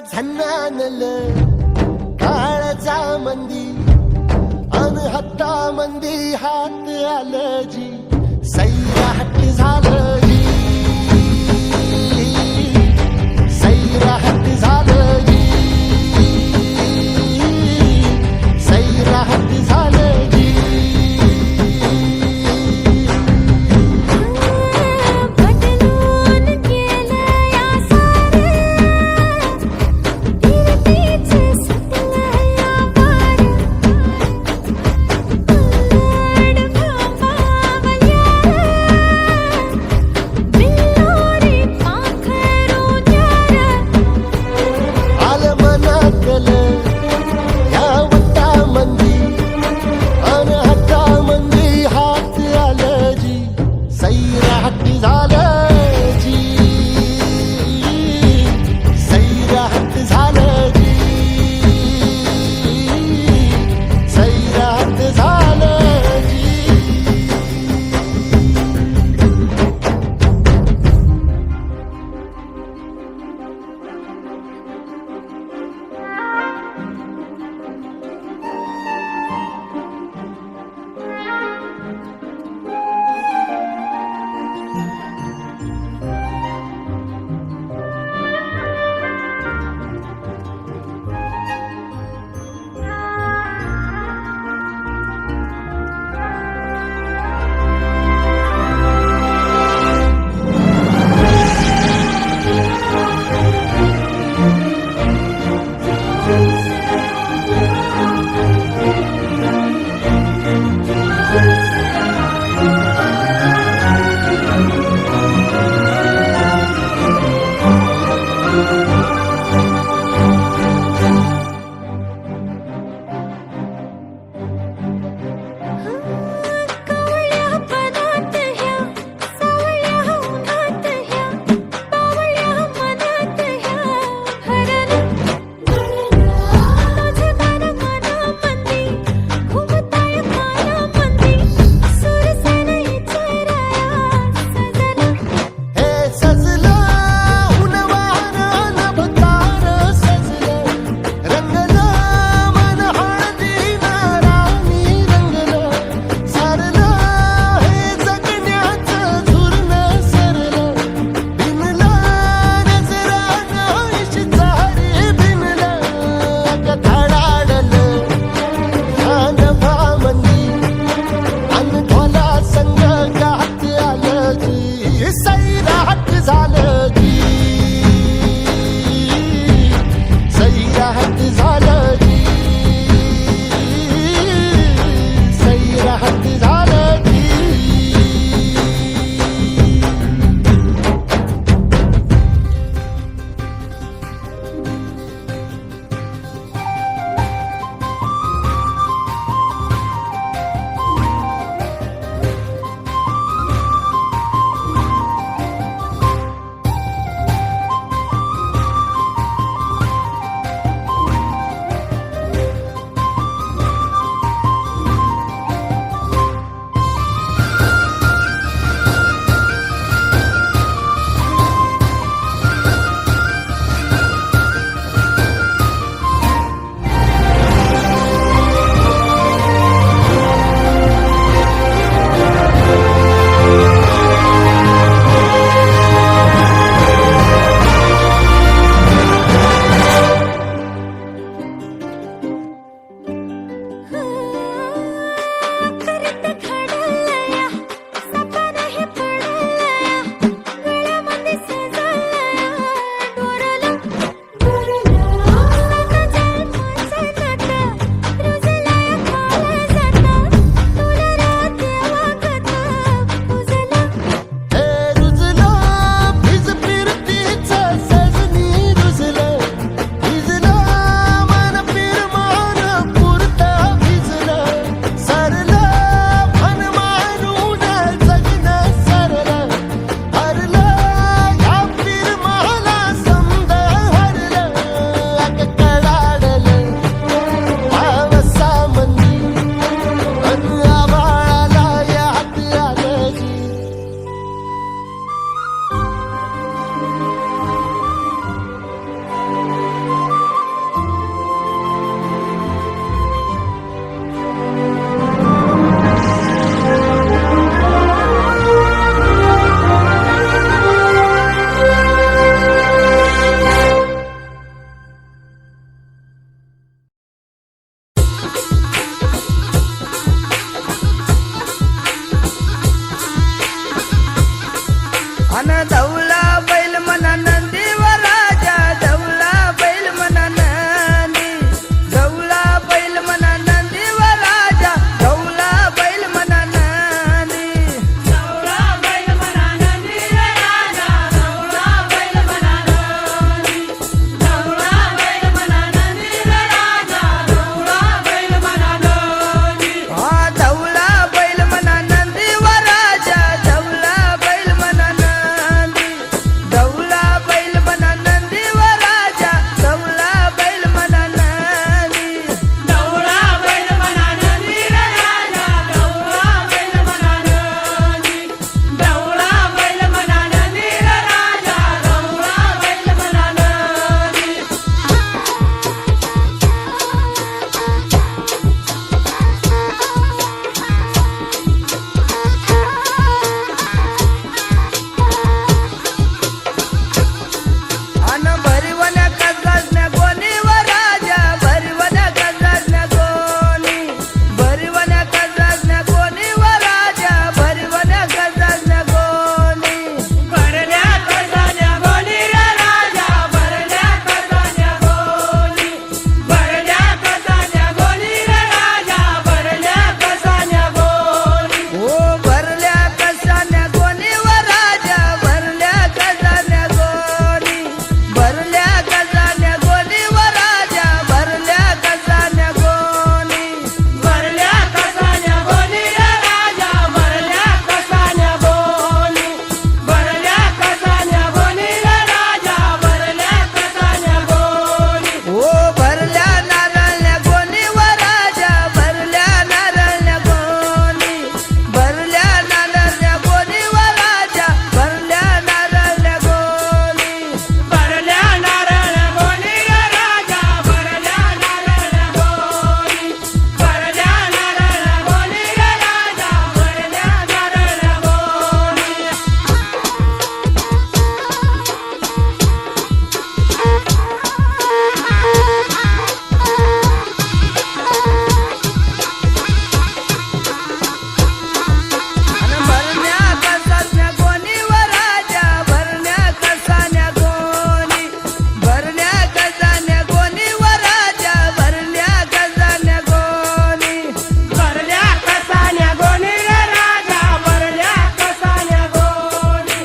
झन्नानल काळजा मंदी अन हत्ता मंदी हात आलं जी सैराट झालं जी सैराट झालं जी सैराट झालं जी अन धवला बैल म्हणा नंदीवर राजा धवला बैल म्हणा नंदी धवला बैल म्हणा नंदीवर राजा धवला बैल म्हणा नंदी धवला बैल म्हणा नंदीवर राजा धवला बैल म्हणा नंदी धवला बैल म्हणा नंदीवर राजा धवला बैल म्हणा नंदी हा धवला बैल म्हणा नंदीवर राजा धवला बैल म्हणा नंदी धवला बैल म्हणा नंदीवर राजा धवला बैल म्हणा नंदी धवला बैल म्हणा नंदीवर राजा धवला बैल म्हणा नंदी धवला बैल म्हणा नंदीवर राजा धवला बैल म्हणा नंदी अन भरवण्या कजासण्या गोनीवर राजा भरवण्या कजासण्या गोनी भरवण्या कजासण्या गोनीवर राजा भरवण्या कजासण्या गोनी भरल्या कसाल्या गोनी रे राजा भरल्या कसाल्या गोनी भरल्या कसाल्या गोनी रे राजा भरल्या कसाल्या गोनी ओ भरल्या कसान्या गोनीवर राजा भरल्या कजान्या गोनी भरल्या कजान्या गोनीवर राजा भरल्या कजान्या गोनी भरल्या कसाल्या गोनी रे राजा भरल्या कसाल्या गोनी भरल्या कसाल्या गोनी रे राजा भरल्या कसाल्या गोनी ओ भरल्या नारळल्या गोनीवर राजा भरल्या नारळल्या गोनी भरल्या नारळल्या गोनीवर राजा भरल्या नारळल्या गोनी भरल्या नारळ गोनी रे राजा भरल्या नारळ गोनी भरल्या नारळ गोनी रे राजा भरल्या नारळ गोनी अन भरण्या कसान्या गोनीवर राजा भरण्या कसान्या गोनी भरण्या कसान्या गोनीवर राजा भरण्या कसान्या गोनी भरल्या कसाल्या गोनी रे राजा भरल्या कसाल्या गोनी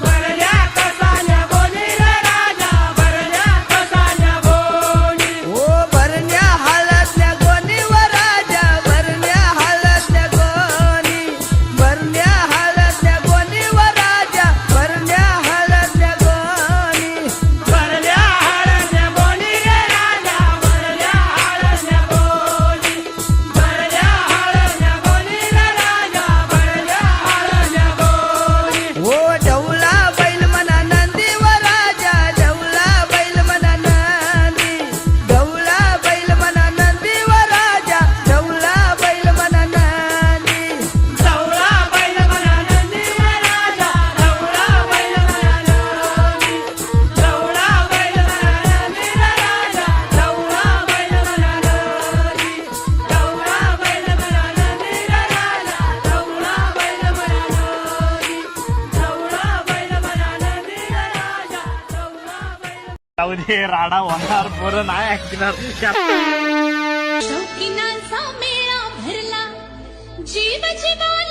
भरल्या कसाल्या गोनी रे राजा भरल्या कसाल्या गोनी ओ भरण्या हळदल्या गोनीवर राजा भरण्या हळदल्या गोनी भरण्या हळदल्या गोनीवर राजा भरण्या हळदल्या गोनी भरल्या हळदल्या गोनी रे राजा भरल्या हळदल्या गोनी भरल्या हळदल्या गोनी रे राजा भरल्या हळदल्या गोनी ओ ढवला बैल म्हणा नंदीवर राजा ढवला बैल म्हणा नंदी ढवला बैल म्हणा नंदीवर राजा ढवला बैल म्हणा नंदी धवला बैल म्हणा नंदीवर राजा धवला बैल म्हणा नंदी धवला बैल म्हणा नंदीवर राजा धवला बैल म्हणा नंदी धवला बैल म्हणा नंदीवर राजा धवला बैल म्हणा नंदी धवला बैल म्हणा नंदीवर राजा धवला बैल जाऊ दे राडा होणार बरं नाही ऐकणार शौकीनांचा मेळा भरला जीव जीवाला